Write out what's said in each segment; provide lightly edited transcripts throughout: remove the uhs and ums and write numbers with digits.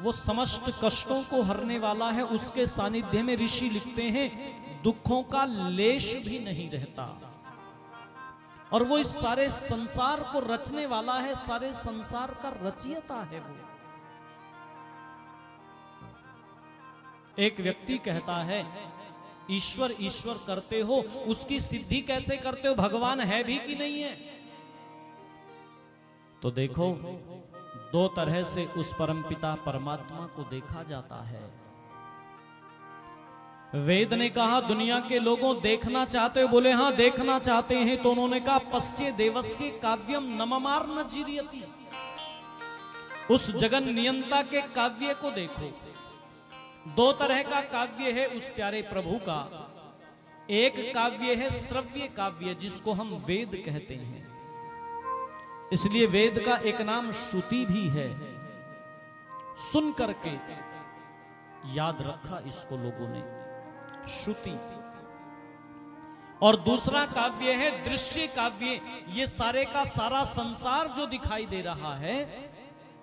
वो समस्त कष्टों को हरने वाला है। उसके सानिध्य में ऋषि लिखते हैं दुखों का लेश भी नहीं रहता, और वो इस सारे संसार को रचने वाला है, सारे संसार का रचयिता है वो। एक व्यक्ति कहता है ईश्वर ईश्वर करते हो, उसकी सिद्धि कैसे करते हो, भगवान है भी कि नहीं है? तो देखो दो तरह से उस परमपिता परमात्मा को देखा जाता है। वेद ने कहा दुनिया के लोगों देखना चाहते हो, बोले हाँ देखना चाहते हैं। तो उन्होंने कहा पश्ये देवस्य काव्यम नममार न जीर्यति, उस जगन नियंता के काव्य को देखो। दो तरह का काव्य है उस प्यारे प्रभु का। एक काव्य है श्रव्य काव्य, जिसको हम वेद कहते हैं, इसलिए वेद का एक नाम श्रुति भी है। सुन करके याद रखा इसको लोगों ने, श्रुति। और दूसरा काव्य है दृश्य काव्य। ये सारे का सारा संसार जो दिखाई दे रहा है,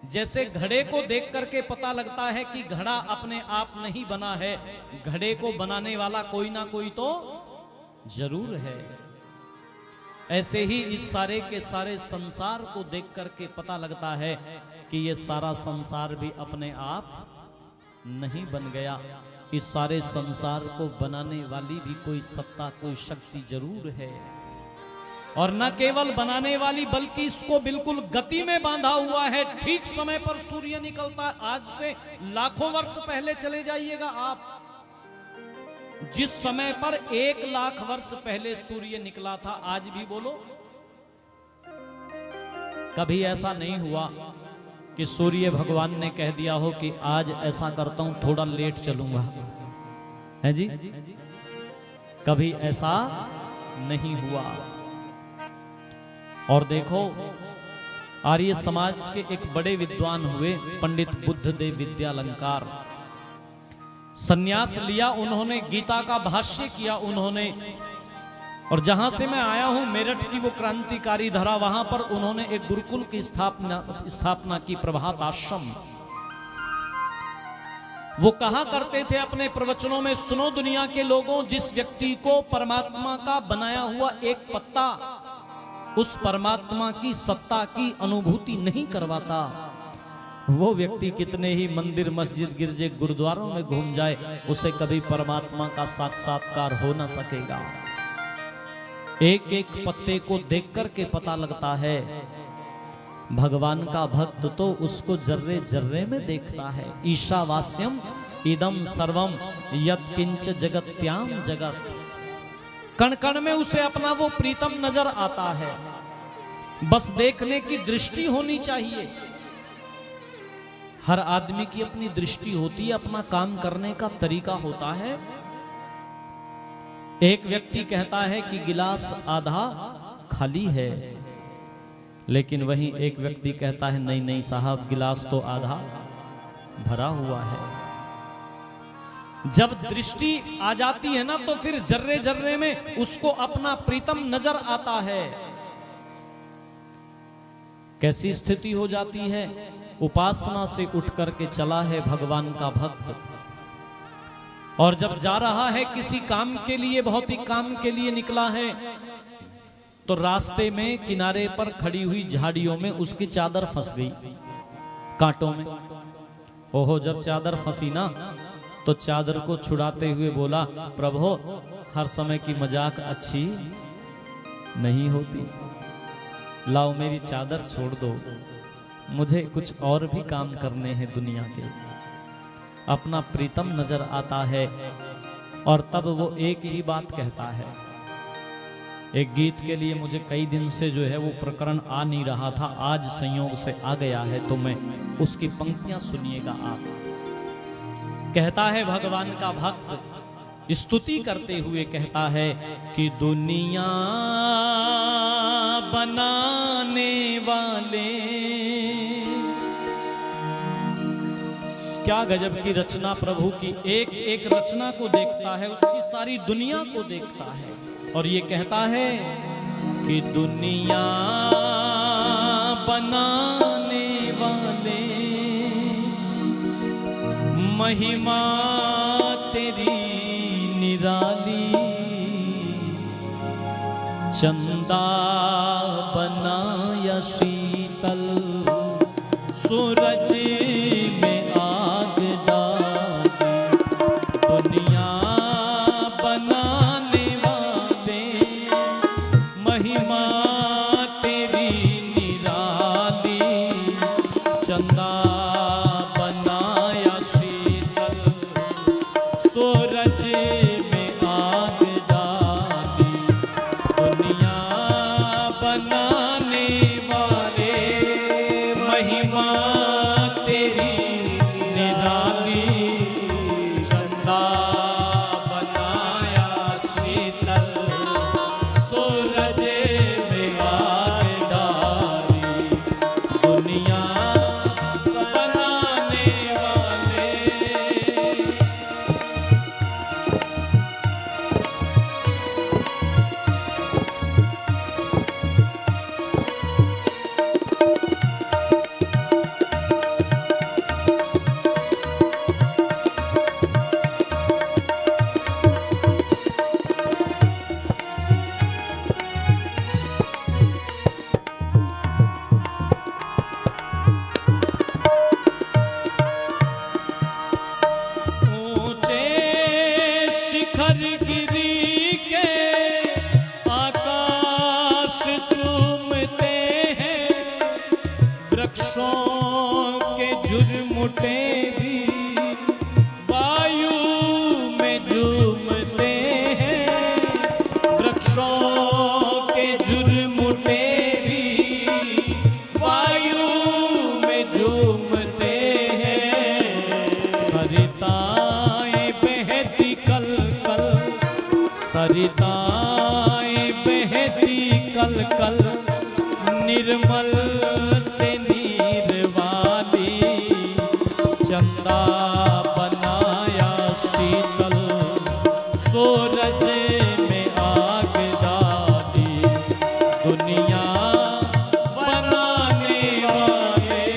जैसे घड़े को देख करके पता लगता है कि घड़ा अपने आप नहीं बना है, घड़े को बनाने वाला कोई ना कोई तो जरूर है। ऐसे ही इस सारे के सारे संसार को देख करके पता लगता है कि ये सारा संसार भी अपने आप नहीं बन गया। इस सारे संसार को बनाने वाली भी कोई सत्ता, कोई शक्ति जरूर है। और न केवल बनाने वाली, बल्कि इसको बिल्कुल गति में बांधा हुआ है। ठीक समय पर सूर्य निकलता है। आज से लाखों वर्ष पहले चले जाइएगा आप, जिस समय पर 1 लाख वर्ष पहले सूर्य निकला था, आज भी बोलो कभी ऐसा नहीं हुआ कि सूर्य भगवान ने कह दिया हो कि आज ऐसा करता हूं थोड़ा लेट चलूंगा, है जी? कभी ऐसा नहीं हुआ। और देखो आर्य समाज के एक बड़े विद्वान हुए पंडित बुद्धदेव विद्यालंकार। सन्यास लिया उन्होंने, गीता का भाष्य किया उन्होंने। और जहां से मैं आया हूं मेरठ की वो क्रांतिकारी धरा, वहां पर उन्होंने एक गुरुकुल की स्थापना की, प्रभात आश्रम। वो कहा करते थे अपने प्रवचनों में, सुनो दुनिया के लोगों, जिस व्यक्ति को परमात्मा का बनाया हुआ एक पत्ता उस परमात्मा की सत्ता की अनुभूति नहीं करवाता, वो व्यक्ति कितने ही मंदिर मस्जिद गिरजे गुरुद्वारों में घूम जाए, उसे कभी परमात्मा का साक्षात्कार हो ना सकेगा। एक एक पत्ते को देख करके पता लगता है भगवान का भक्त तो उसको जर्रे जर्रे में देखता है। ईशावास्यम इदम सर्वम यत् किंच जगत्याम जगत, कण कण में उसे अपना वो प्रीतम नजर आता है। बस देखने की दृष्टि होनी चाहिए। हर आदमी की अपनी दृष्टि होती है, अपना काम करने का तरीका होता है। एक व्यक्ति कहता है कि गिलास आधा खाली है, लेकिन वहीं एक व्यक्ति कहता है नहीं नहीं साहब, गिलास तो आधा भरा हुआ है। जब दृष्टि आ जाती है ना, तो फिर जर्रे जर्रे में उसको अपना प्रीतम नजर आता है। कैसी स्थिति हो जाती है? उपासना से उठ करके चला है भगवान का भक्त, और जब जा रहा है किसी काम के लिए, भौतिक काम के लिए निकला है, तो रास्ते में किनारे पर खड़ी हुई झाड़ियों में उसकी चादर फंस गई, कांटों में। ओहो, जब चादर फंसी ना, तो चादर को छुड़ाते हुए बोला, प्रभु हर समय की मजाक अच्छी नहीं होती, लाओ मेरी चादर छोड़ दो, मुझे कुछ और भी काम करने हैं दुनिया के। अपना प्रीतम नजर आता है, और तब वो एक ही बात कहता है। एक गीत के लिए मुझे कई दिन से जो है वो प्रकरण आ नहीं रहा था, आज संयोग से आ गया है, तो मैं उसकी पंक्तियां सुनिएगा आप। कहता है भगवान का भक्त स्तुति करते हुए, कहता है कि दुनिया बनाने वाले, क्या गजब की रचना प्रभु की। एक एक रचना को देखता है, उसकी सारी दुनिया को देखता है, और ये कहता है कि दुनिया बनाने वाले महिमा तेरी निराली, चंदा बनाया शीतल, सूरज में आग डाली, दुनिया बनाने वाले, महिमा तेरी निराली, चंदा बनाया शीतल, सूरज में आग डाली, दुनिया बनाने वाले, महिमा तेरी निराली, चंदा बनाया शीतल, सूरज में आग डाली, दुनिया बनाने वाले। ऊंचे शिखर गिरी के आकाश चूमते हैं, वृक्षों के झुरमुटे भी वायु में झूमते हैं, वृक्षों के झुरमुटे भी वायु में झूमते हैं, सरिताएं बहती कल कल, सरिताएं बहती कल कल, निर्मल से नीर वाली, चंदा बनाया शीतल, सूरज में आग डाली, दुनिया बनाने वाले।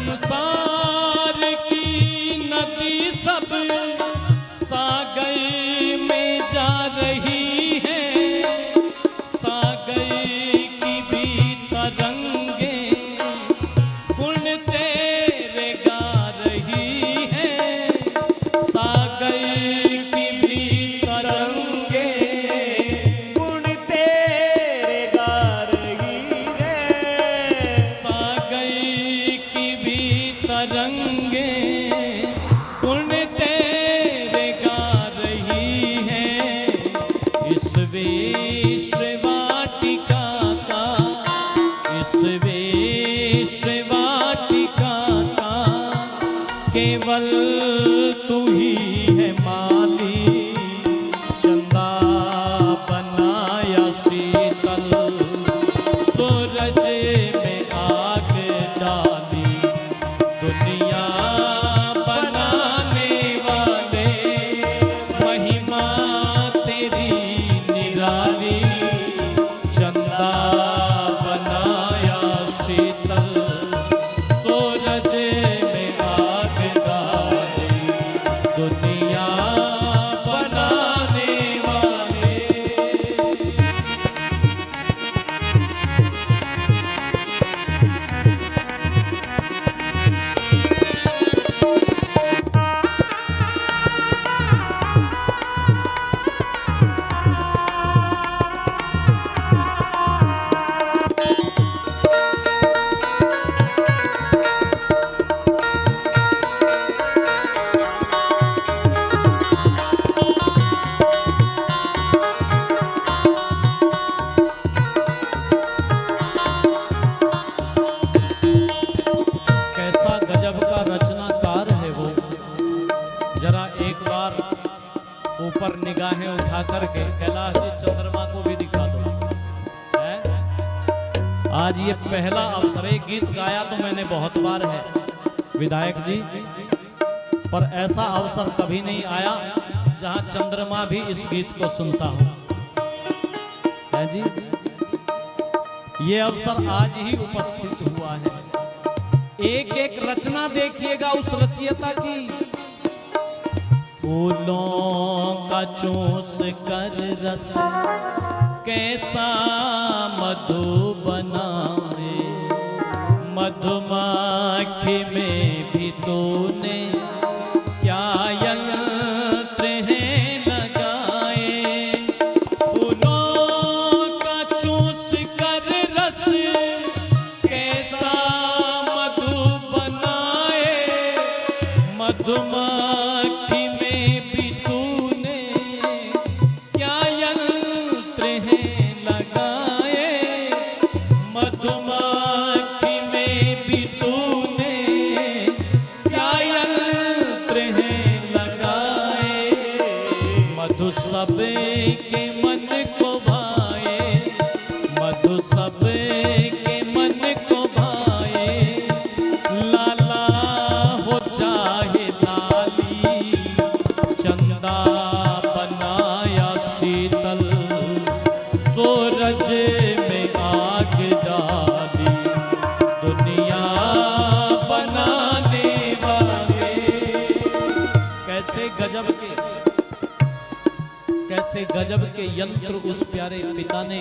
संसार की नदी सब सागर में जा रही है, सागर की भी तरंगे गुण तेरे गा रही है, सागर की भी तरंगे गुण तेरे गा रही है, सागर की भी तरंगे गुण तेरे गा रही है, इस वेश वाटिका का, इस वेश वाटिका का केवल तू ही है माली, चंदा बनाया शीतल, सूरज में आग डाली, दुनिया बनाने वाले, महिमा तेरी निराली, चंदा बनाया शीतल, सूरज में आग डाली, दुनिया निगाहें उठा करके कैलाश जी चंद्रमा को भी दिखा दो। है? आज ये पहला अवसर है। गीत गाया तो मैंने बहुत बार है विधायक जी, पर ऐसा अवसर कभी नहीं आया जहां चंद्रमा भी इस गीत को सुनता हो। है जी, ये अवसर आज ही उपस्थित हुआ है। एक एक रचना देखिएगा उस रचयिता की। फूलों का चूस कर रस कैसा मधु बनाए, मधुमक्खी में भी तूने क्या यंत्र है लगाए। फूलों का चूस कर रस कैसा मधु बनाए, मधुमक्खी में भी तूने क्या यंत्र है लगाए। मधुमक्खी में भी तूने क्या यंत्र है लगाए। मधु सब के मन को भाए, मधु सब के मन को भाए। लाला हो चाहे लाली, चंदा बनाया शीतल, सूरज में आग डाली दुनिया बनाने वाले। कैसे गजब के यंत्र उस प्यारे पिता ने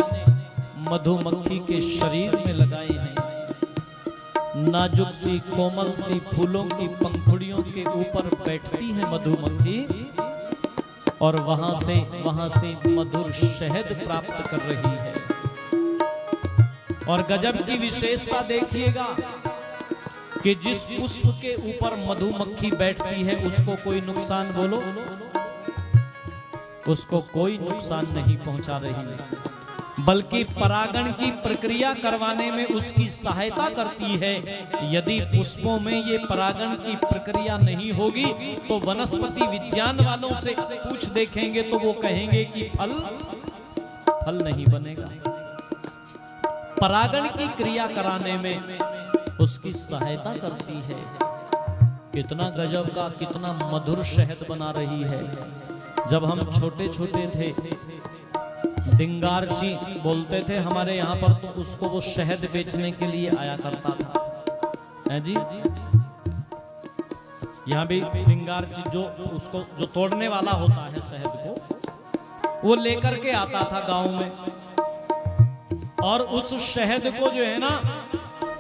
मधुमक्खी के शरीर में लगाए हैं। नाजुक सी कोमल सी फूलों की पंखुड़ियों के ऊपर बैठती है मधुमक्खी और वहां से मधुर शहद प्राप्त कर रही है। और गजब की विशेषता देखिएगा कि जिस पुष्प के ऊपर मधुमक्खी बैठती है उसको कोई नुकसान, बोलो, उसको कोई नुकसान नहीं पहुंचा रही है, बल्कि परागण की प्रक्रिया करवाने में उसकी सहायता करती है। यदि पुष्पों में ये परागण की प्रक्रिया नहीं होगी तो वनस्पति विज्ञान वालों से पूछ देखेंगे तो वो कहेंगे कि फल नहीं बनेगा। परागण की क्रिया कराने में उसकी सहायता करती है। कितना गजब का, कितना मधुर शहद बना रही है। जब हम छोटे छोटे थे, डिंगारची बोलते थे हमारे यहाँ पर, तो उसको वो शहद बेचने के लिए आया करता था। है जी, यहाँ भी डिंगारची जो तोड़ने वाला होता है शहद को, वो लेकर के आता था गांव में। और उस शहद को जो है ना,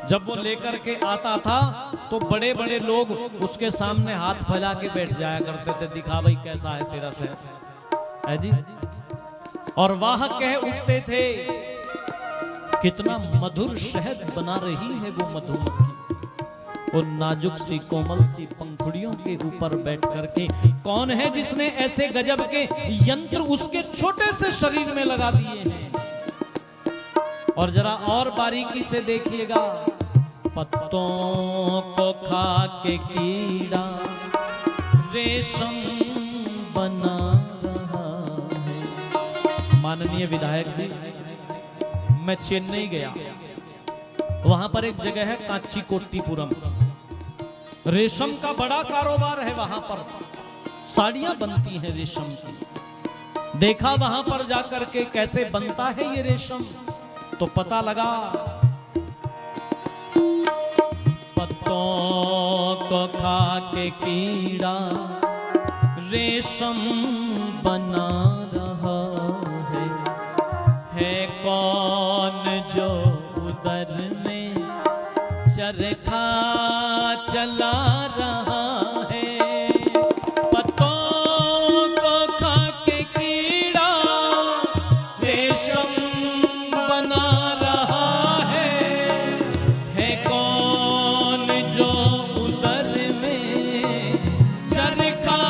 जब वो लेकर के आता था तो बड़े बड़े लोग उसके सामने हाथ फैला के बैठ जाया करते थे, दिखा भाई कैसा है तेरा शहद। है जी, और वाह कह उठते थे कितना मधुर शहद बना रही है वो मधुमक्खी। वो नाजुक सी कोमल सी पंखुड़ियों के ऊपर बैठ करके। कौन है जिसने ऐसे गजब के यंत्र उसके छोटे से शरीर में लगा दिए हैं? और जरा और बारीकी से देखिएगा, पत्तों को खा के कीड़ा रेशम बना रहा है। माननीय विधायक जी, मैं चेन्नई गया, वहां पर एक जगह है कांचीकोट्टीपुरम, रेशम का बड़ा कारोबार है। वहां पर साड़ियां बनती हैं रेशम की। देखा वहां पर जाकर के कैसे बनता है ये रेशम, तो पता लगा पत्तों को खा के कीड़ा रेशम बना रहा है कौन जो उदर में चरखा चला रहा है। पत्तों को खा के कीड़ा रेशम बना रहा है कौन जो उदर में चरखा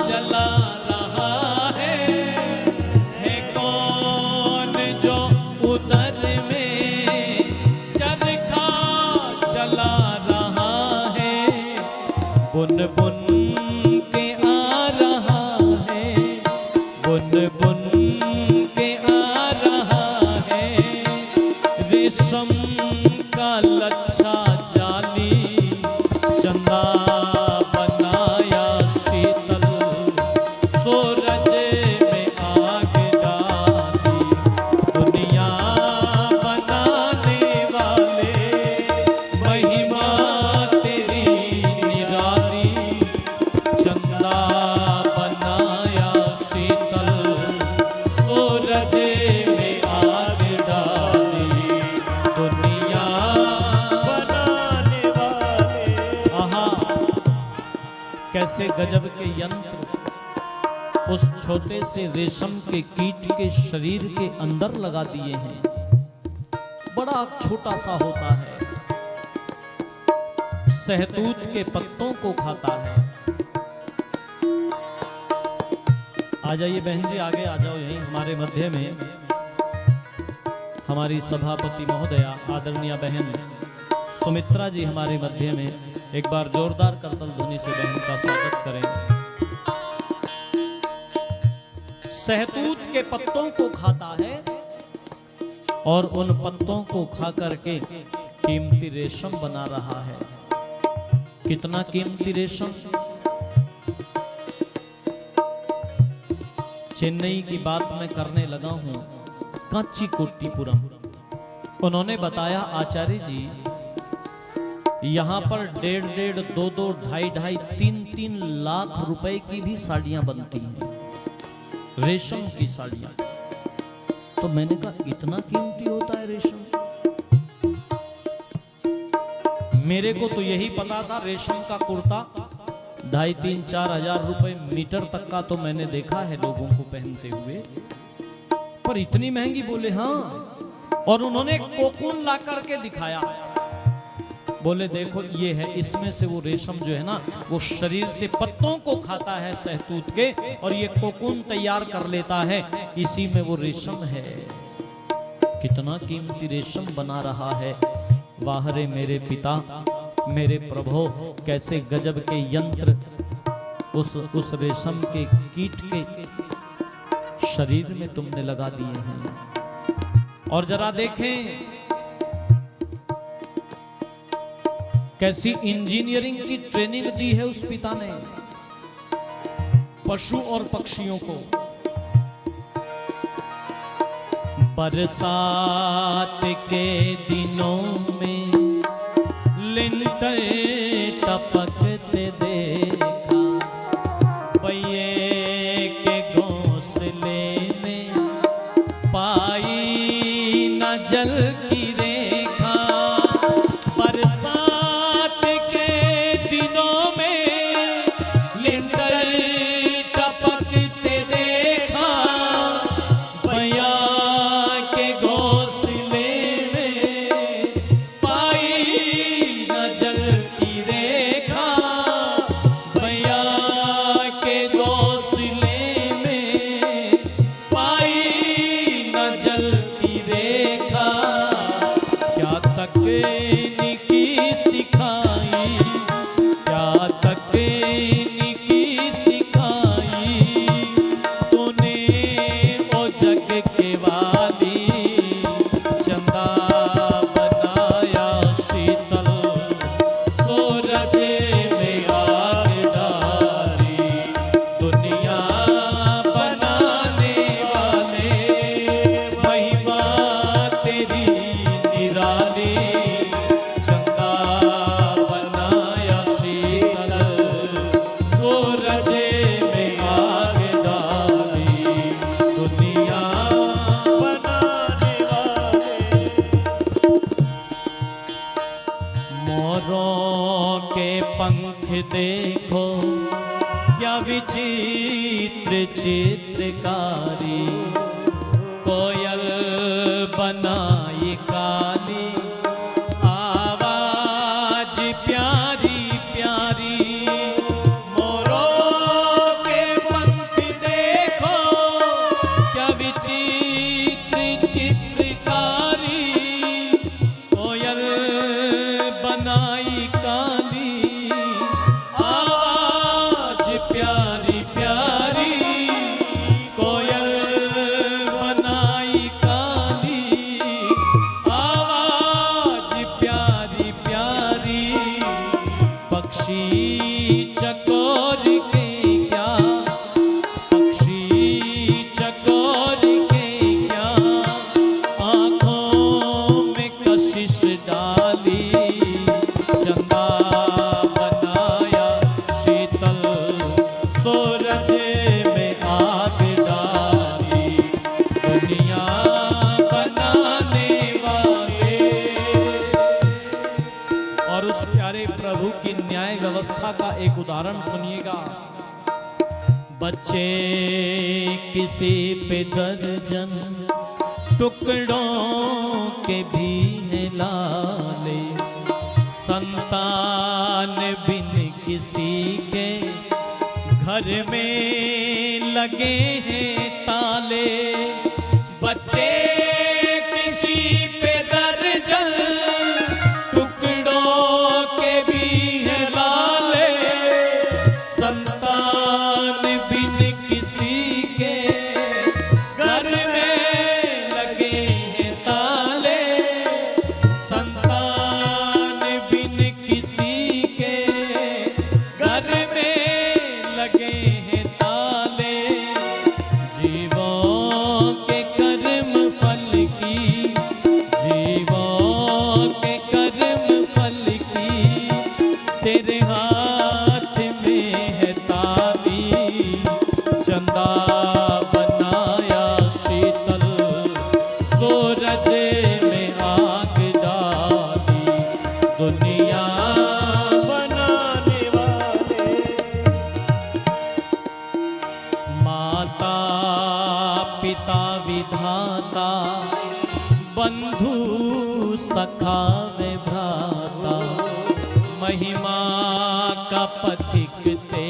चला रहा है कौन जो उदर में चरखा चला रहा है। बुन बुन के आ रहा है का लच्छा जाली, चंदा बनाया शीतल, सूरज में आग डाली, दुनिया बनाने वाले, महिमा तेरी निराली, चंदा बनाया शीतल, सूरज में आग डाली, दुनिया बनाने वाले। आहा, कैसे गजब के यंत्र उस छोटे से रेशम के कीट के शरीर के अंदर लगा दिए हैं। बड़ा छोटा सा होता है, सहतूत के पत्तों को खाता है। आ जाइए बहन जी, आगे आ जाओ, यहीं हमारे मध्य में हमारी सभापति महोदया आदरणीय बहन सुमित्रा जी हमारे मध्य में। एक बार जोरदार करतल ध्वनि से बहन का स्वागत करें। सहतूत के पत्तों को खाता है और उन पत्तों को खा करके कीमती रेशम बना रहा है। कितना कीमती रेशम! चेन्नई की बात मैं करने लगा हूं, कांचीकोट्टीपुरम। उन्होंने बताया, आचार्य जी यहां पर 1.5, 2, 2.5, 3 लाख रुपए की भी साड़ियां बनती हैं, रेशम की साड़ियां। तो मैंने कहा इतना कीमती होता है रेशम? मेरे को तो यही पता था रेशम का कुर्ता 2.5, 3, 4 हजार रुपए मीटर तक का तो मैंने देखा है लोगों को पहनते हुए, पर इतनी महंगी बोले हाँ। और उन्होंने कोकून ला करके दिखाया, बोले देखो ये है, इसमें से वो रेशम जो है ना वो शरीर से पत्तों को खाता है सहतूत के, और ये कोकून तैयार कर लेता है, इसी में वो रेशम है। कितना कीमती रेशम बना रहा है। वाह रे मेरे पिता, मेरे प्रभु, कैसे गजब के यंत्र उस रेशम के कीट के शरीर में तुमने लगा दिए हैं। और जरा देखें कैसी इंजीनियरिंग की ट्रेनिंग दी है उस पिता ने पशु और पक्षियों को। बरसात के दिनों में लिंटर टपकते देखा, पहिए के घोंसले में पाई न जल की रेखा। बरसात के दिनों में लिंटर टपकते देखा, भैया के घोंसले में पाई न जल की रेखा। भैया के घोंसले में पाई न जल की रेखा। क्या तकनीकी सिखाई, क्या तकनीकी सिखाई तूने ओ जग के वाली। चंदा बनाया शीतल, सूरज में आग डाली, दुनिया बनाने वाले, महिमा तेरी निराली। चंदा बनाया शीतल, सूरज में आग डाली, दुनिया बनाने वाले। मोरों के पंख देखो क्या विचित्र चित्रकारी। कोयल बनाई काली, आवाज प्यारी प्यारी। मोरों के पंख देखो क्या विचित्र चित्रकारी। कोयल बनाई काली, आवाज प्यारी प्यारी। कोयल बनाई काली, आवाज प्यारी और उस प्यारे प्रभु की न्याय व्यवस्था का एक उदाहरण सुनिएगा। बच्चे किसी पे दर्जन टुकड़ों के भी हैं लाले, संतान बिन किसी के घर में लगे हैं ताले। बच्चे किसी पे दर्जन टुकड़ों के भी हैं लाले, संतान बिन किसी के घर में लगे हैं ताले, संतान बिन किसी के घर में लगे हैं ताले। जीवों के कर्म फल की, जीवों के कर्म फल की तेरे हाथ में है ताबी। चंदा बनाया शीतल, सूरज में आग डाली, दुनिया बनाने वाले। माता पिता विधाता, बंधु सखा वे भ्राता, महिमा का पथिक ते